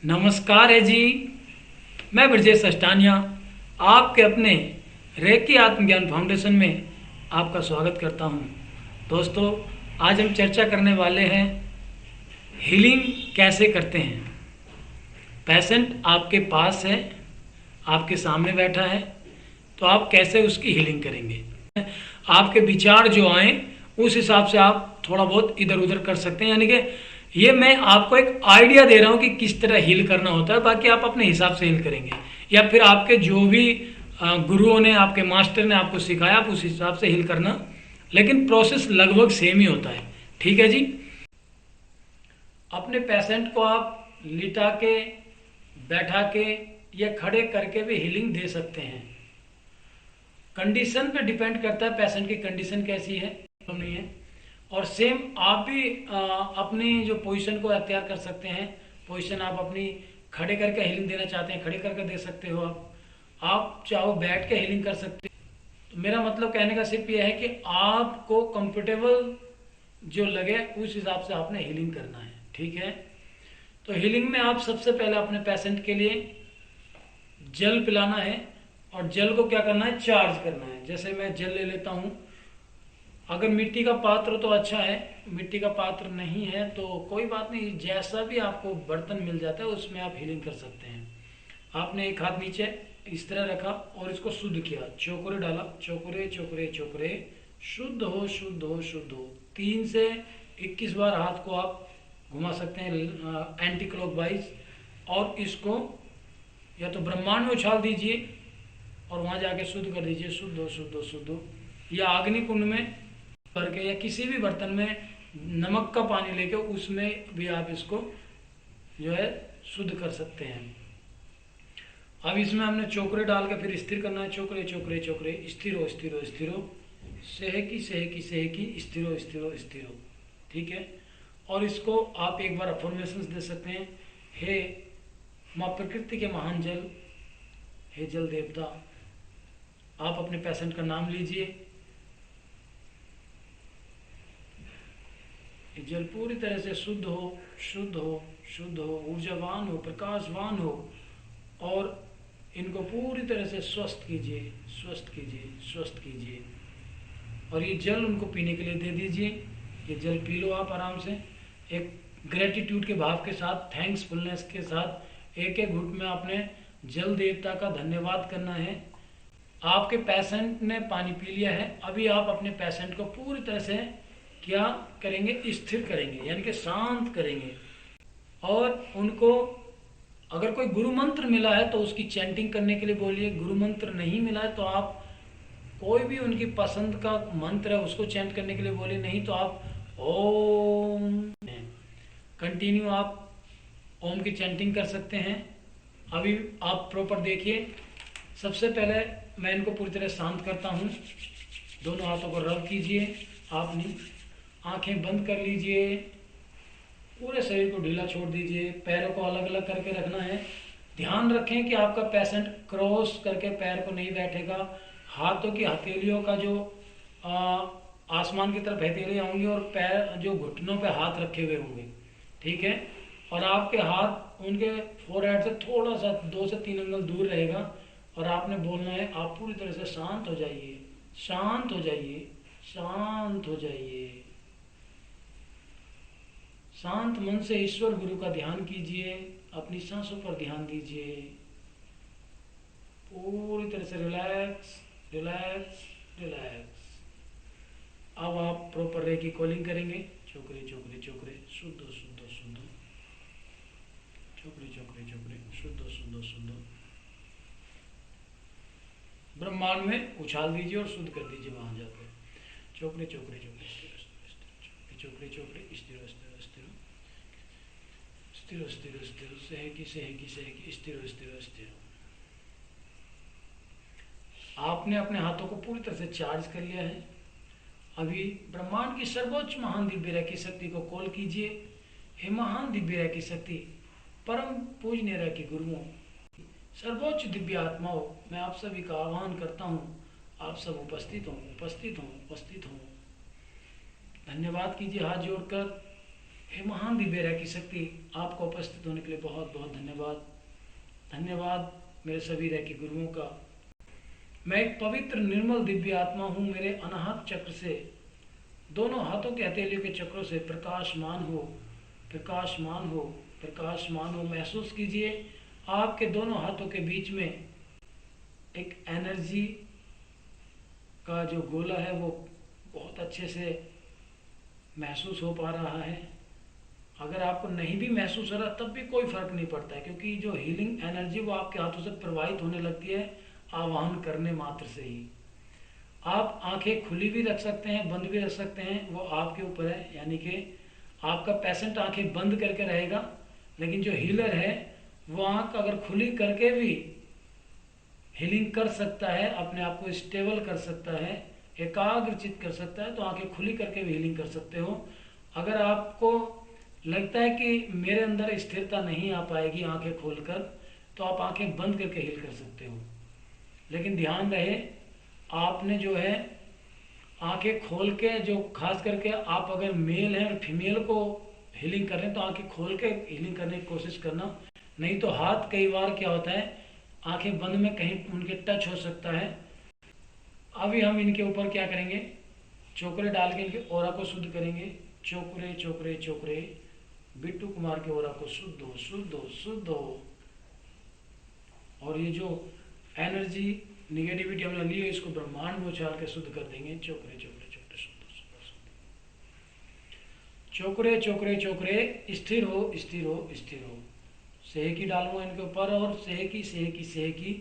नमस्कार है जी। मैं ब्रजेश अष्टानिया आपके अपने रेकी आत्मज्ञान फाउंडेशन में आपका स्वागत करता हूं। दोस्तों, आज हम चर्चा करने वाले हैं हीलिंग कैसे करते हैं। पेशेंट आपके पास है, आपके सामने बैठा है, तो आप कैसे उसकी हीलिंग करेंगे। आपके विचार जो आए उस हिसाब से आप थोड़ा बहुत इधर उधर कर सकते हैं, यानी कि ये मैं आपको एक आइडिया दे रहा हूँ कि किस तरह हील करना होता है। बाकी आप अपने हिसाब से हील करेंगे या फिर आपके जो भी गुरुओं ने, आपके मास्टर ने आपको सिखाया, आप उस हिसाब से हील करना, लेकिन प्रोसेस लगभग सेम ही होता है। ठीक है जी। अपने पेशेंट को आप लिटा के, बैठा के या खड़े करके भी हीलिंग दे सकते हैं। कंडीशन पे डिपेंड करता है, पेशेंट की कंडीशन कैसी है, नहीं है। और सेम आप भी अपनी जो पोजीशन को अख्तियार कर सकते हैं। पोजीशन आप अपनी खड़े करके हीलिंग देना चाहते हैं, खड़े करके दे सकते हो। आप चाहो बैठ के हीलिंग कर सकते हो। तो मेरा मतलब कहने का सिर्फ यह है कि आपको कंफर्टेबल जो लगे उस हिसाब से आपने हीलिंग करना है। ठीक है। तो हीलिंग में आप सबसे पहले अपने पेशेंट के लिए जल पिलाना है, और जल को क्या करना है, चार्ज करना है। जैसे मैं जल ले लेता हूँ। अगर मिट्टी का पात्र तो अच्छा है, मिट्टी का पात्र नहीं है तो कोई बात नहीं, जैसा भी आपको बर्तन मिल जाता है उसमें आप हीलिंग कर सकते हैं। आपने एक हाथ नीचे इस तरह रखा और इसको शुद्ध किया, चौकुरे डाला, चौकुरे चौकुरे चौकुरे, शुद्ध हो शुद्ध हो शुद्ध हो। 3 से 21 बार हाथ को आप घुमा सकते हैं एंटी क्लॉकवाइज, और इसको या तो ब्रह्मांड में उछाल दीजिए और वहां जाके शुद्ध कर दीजिए, शुद्ध हो शुद्ध हो शुद्ध हो। या अग्नि कुंड में भर के या किसी भी बर्तन में नमक का पानी लेके उसमें भी आप इसको जो है शुद्ध कर सकते हैं। अब इसमें हमने चोकरे डाल के फिर स्थिर करना है, चोकरे चोकरे चोकरे, स्थिर हो स्थिर हो स्थिर हो, सेहकी सेहकी सेहकी, स्थिर हो स्थिर हो स्थिर हो। ठीक है। और इसको आप एक बार अफर्मेशंस दे सकते हैं। हे माँ प्रकृति के महान जल, हे जल देवता। आप अपने पेशेंट का नाम लीजिए। ये जल पूरी तरह से शुद्ध हो शुद्ध हो शुद्ध हो, ऊर्जावान हो, प्रकाशवान हो, और इनको पूरी तरह से स्वस्थ कीजिए, स्वस्थ कीजिए, स्वस्थ कीजिए। और ये जल उनको पीने के लिए दे दीजिए। ये जल पी लो आप आराम से, एक ग्रेटिट्यूड के भाव के साथ, थैंक्सफुलनेस के साथ। एक एक घुट में आपने जल देवता का धन्यवाद करना है। आपके पेशेंट ने पानी पी लिया है। अभी आप अपने पेशेंट को पूरी तरह से क्या करेंगे, स्थिर करेंगे, यानी कि शांत करेंगे। और उनको अगर कोई गुरु मंत्र मिला है तो उसकी चैंटिंग करने के लिए बोलिए। गुरु मंत्र नहीं मिला है तो आप कोई भी उनकी पसंद का मंत्र है उसको चैंट करने के लिए बोलिए। नहीं तो आप ओम कंटिन्यू आप ओम की चैंटिंग कर सकते हैं। अभी आप प्रॉपर देखिए। सबसे पहले मैं इनको पूरी तरह शांत करता हूँ। दोनों हाथों को रब कीजिए। आपने आंखें बंद कर लीजिए, पूरे शरीर को ढीला छोड़ दीजिए, पैरों को अलग अलग करके रखना है। ध्यान रखें कि आपका पेशेंट क्रॉस करके पैर को नहीं बैठेगा। हाथों की हथेलियों का जो आसमान की तरफ हथेलियाँ होंगी और पैर जो घुटनों पे हाथ रखे हुए होंगे। ठीक है। और आपके हाथ उनके फोरहेड से थोड़ा सा 2 से 3 अंगुल दूर रहेगा। और आपने बोलना है, आप पूरी तरह से शांत हो जाइए, शांत हो जाइए, शांत हो जाइए। शांत मन से ईश्वर गुरु का ध्यान कीजिए। अपनी सांसों पर ध्यान दीजिए। पूरी तरह से रिलैक्स रिलैक्स रिलैक्स। अब आप प्रॉपर रे की कॉलिंग करेंगे। चोकरे चोकरे चोकरे, शुद्ध शुद्ध शुद्ध, चोकरे चोकरे चोकरे, शुद्ध शुद्ध शुद्ध। ब्रह्मांड में उछाल दीजिए और शुद्ध कर दीजिए वहां जाकर। चोकरे चोकरे चोकरे, चोकरे चोकरे, स्थिर स्थिर स्थिर, स्थिर स्थिर स्थिर, सेहकी सेहकी सेहकी, स्थिर स्थिर स्थिर। आपने अपने हाथों को पूरी तरह से चार्ज कर लिया है। अभी ब्रह्मांड की सर्वोच्च महान दिव्य रैकी शक्ति को कॉल कीजिए। हे महान दिव्य रैकी शक्ति, परम पूजनीय रैकी गुरुओं, सर्वोच्च दिव्य आत्माओं, मैं आप सभी का आह्वान करता हूँ। आप सब उपस्थित हों, उपस्थित हों, उपस्थित हों। धन्यवाद कीजिए हाथ जोड़कर। हे महान दिव्य रैकी शक्ति, आपको उपस्थित होने के लिए बहुत बहुत धन्यवाद। धन्यवाद मेरे सभी रैकी गुरुओं का। मैं एक पवित्र निर्मल दिव्य आत्मा हूँ। मेरे अनाहत चक्र से, दोनों हाथों के हथेलियों के चक्रों से प्रकाशमान हो, प्रकाशमान हो, प्रकाशमान हो। महसूस कीजिए आपके दोनों हाथों के बीच में एक एनर्जी का जो गोला है वो बहुत अच्छे से महसूस हो पा रहा है। अगर आपको नहीं भी महसूस हो रहा तब भी कोई फर्क नहीं पड़ता है, क्योंकि जो हीलिंग एनर्जी वो आपके हाथों से प्रवाहित होने लगती है आवाहन करने मात्र से ही। आप आंखें खुली भी रख सकते हैं, बंद भी रख सकते हैं, वो आपके ऊपर है। यानी कि आपका पेशेंट आंखें बंद करके रहेगा, लेकिन जो हीलर है वो आंख अगर खुली करके भी हीलिंग कर सकता है, अपने आप को स्टेबल कर सकता है, एकाग्रचित कर सकता है, तो आंखें खुली करके भी हीलिंग कर सकते हो। अगर आपको लगता है कि मेरे अंदर स्थिरता नहीं आ पाएगी आंखें खोलकर, तो आप आंखें बंद करके हील कर सकते हो। लेकिन ध्यान रहे, आपने जो है आंखें खोल के, जो खास करके आप अगर मेल हैं और फीमेल को हीलिंग कर रहे हैं तो आंखें खोल के हीलिंग करने की कोशिश करना। नहीं तो हाथ कई बार क्या होता है, आंखें बंद में कहीं उनके टच हो सकता है। अभी हम इनके ऊपर क्या करेंगे, चोकरे डाल के इनके ओरा को शुद्ध करेंगे। चोकरे चोकरे चोकरे, बिट्टू कुमार के ओरा को शुद्ध हो, शुद्ध हो, शुद्ध हो। और ये जो एनर्जी निगेटिविटी हमने ली है इसको ब्रह्मांड में उछाल के शुद्ध कर देंगे। चोकरे चोकरे चोकरे, शुद्ध शुद्ध शुद्ध। चोकरे चोकरे चोकरे, स्थिर हो, स्थिर हो, स्थिर हो। सेहकी डालूंगा इनके ऊपर, और सेहकी सेहकी सेहकी,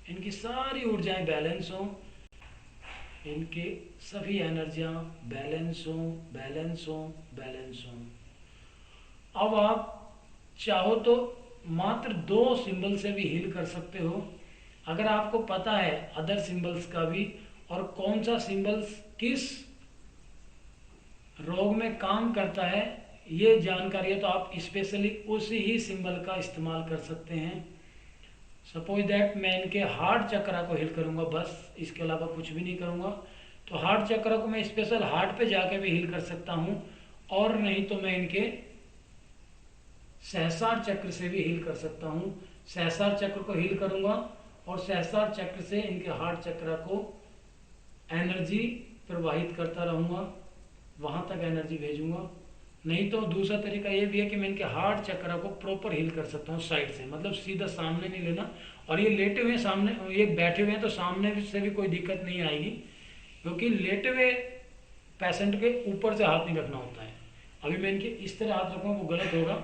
इनकी सारी ऊर्जाएं बैलेंस हो, इनके सभी एनर्जियां बैलेंस हो, बैलेंस हो, बैलेंस हो। अब आप चाहो तो मात्र 2 सिंबल से भी हील कर सकते हो। अगर आपको पता है अदर सिंबल्स का भी, और कौन सा सिंबल्स किस रोग में काम करता है ये जानकारी है, तो आप स्पेशली उसी ही सिंबल का इस्तेमाल कर सकते हैं। सपोज दैट मैं इनके हार्ट चक्रा को हील करूंगा बस, इसके अलावा कुछ भी नहीं करूंगा। तो हार्ट चक्र को मैं स्पेशल हार्ट पे जाके भी हील कर सकता हूं, और नहीं तो मैं इनके सहस्रार चक्र से भी हील कर सकता हूं। सहस्रार चक्र को हील करूंगा और सहस्रार चक्र से इनके हार्ट चक्र को एनर्जी प्रवाहित करता रहूंगा, वहां तक एनर्जी भेजूंगा। नहीं तो दूसरा तरीका ये भी है कि मैं इनके हार्ट चक्र को प्रॉपर हील कर सकता हूँ साइड से, मतलब सीधा सामने नहीं लेना। और ये लेटे हुए सामने, ये बैठे हुए हैं तो सामने से भी कोई दिक्कत नहीं आएगी, क्योंकि लेटे हुए पेशेंट के ऊपर से हाथ नहीं रखना होता है। अभी मैं इनके इस तरह हाथ रखूँगा वो गलत होगा,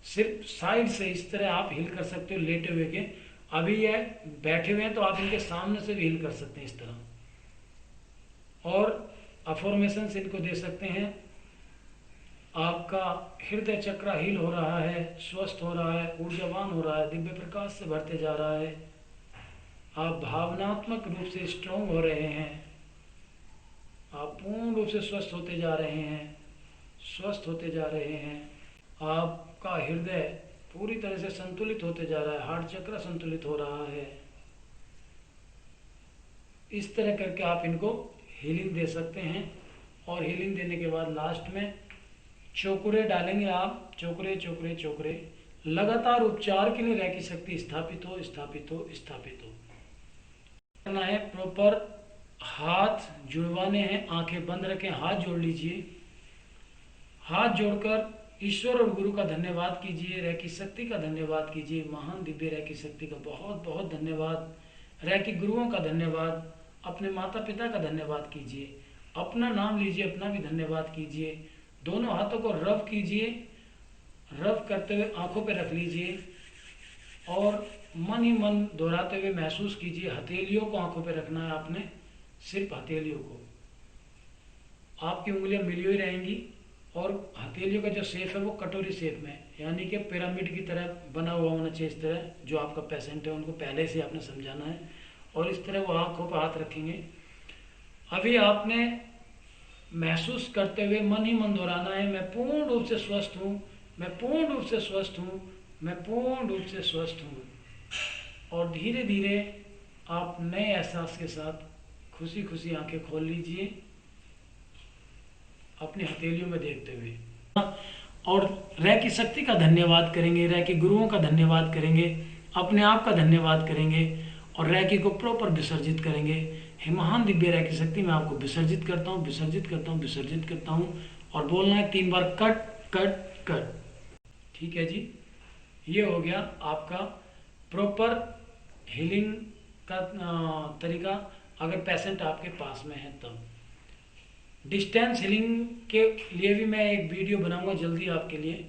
सिर्फ साइड से इस तरह आप हील कर सकते हो लेटे हुए के। अभी ये बैठे हुए हैं तो आप इनके सामने से भी हील कर सकते हैं इस तरह। और अफॉर्मेशन इनको दे सकते हैं। आपका हृदय चक्र हील हो रहा है, स्वस्थ हो रहा है, ऊर्जावान हो रहा है, दिव्य प्रकाश से भरते जा रहा है। आप भावनात्मक रूप से स्ट्रांग हो रहे हैं, आप पूर्ण रूप से स्वस्थ होते जा रहे हैं, स्वस्थ होते जा रहे हैं। आपका हृदय पूरी तरह से संतुलित होते जा रहा है, हार्ट चक्र संतुलित हो रहा है। इस तरह करके आप इनको हीलिंग दे सकते हैं। और हीलिंग देने के बाद लास्ट में चोकरे डालेंगे आप, चोकरे चोकरे चोकरे। लगातार उपचार के लिए रैकी शक्ति स्थापित हो, स्थापित हो, स्थापित हो। करना है प्रॉपर, हाथ जुड़वाने हैं, आंखें बंद रखें, हाथ जोड़ लीजिए। हाथ जोड़कर ईश्वर और गुरु का धन्यवाद कीजिए, रैकी शक्ति का धन्यवाद कीजिए, महान दिव्य रैकी शक्ति का बहुत बहुत धन्यवाद, रैकी गुरुओं का धन्यवाद, अपने माता पिता का धन्यवाद कीजिए, अपना नाम लीजिए, अपना भी धन्यवाद कीजिए। दोनों हाथों को रब कीजिए, रब करते हुए आंखों पे रख लीजिए और मन ही मन दोहराते हुए महसूस कीजिए। हथेलियों को आंखों पे रखना है आपने, सिर्फ हथेलियों को। आपकी उंगलियां मिली हुई रहेंगी और हथेलियों का जो शेप है वो कटोरी शेप में, यानी कि पिरामिड की तरह बना हुआ होना चाहिए। इस तरह जो आपका पेशेंट है उनको पहले से आपने समझाना है, और इस तरह वो आंखों पर हाथ रखेंगे। अभी आपने महसूस करते हुए मन ही मन दोहराना है, मैं पूर्ण रूप से स्वस्थ हूँ, मैं पूर्ण रूप से स्वस्थ हूँ, मैं पूर्ण रूप से स्वस्थ हूँ। और धीरे धीरे आप नए एहसास के साथ खुशी खुशी आंखें खोल लीजिए, अपनी हथेलियों में देखते हुए। और रह की शक्ति का धन्यवाद करेंगे, रह के गुरुओं का धन्यवाद करेंगे, अपने आप का धन्यवाद करेंगे और रैकी को प्रॉपर विसर्जित करेंगे। हे महान दिव्य रैकी शक्ति, मैं आपको विसर्जित करता हूँ, विसर्जित करता हूँ, विसर्जित करता हूँ। और बोलना है 3 बार कट कट कट। ठीक है जी, ये हो गया आपका प्रॉपर हीलिंग का तरीका, अगर पेशेंट आपके पास में है तब। डिस्टेंस हीलिंग के लिए भी मैं एक वीडियो बनाऊंगा जल्दी आपके लिए।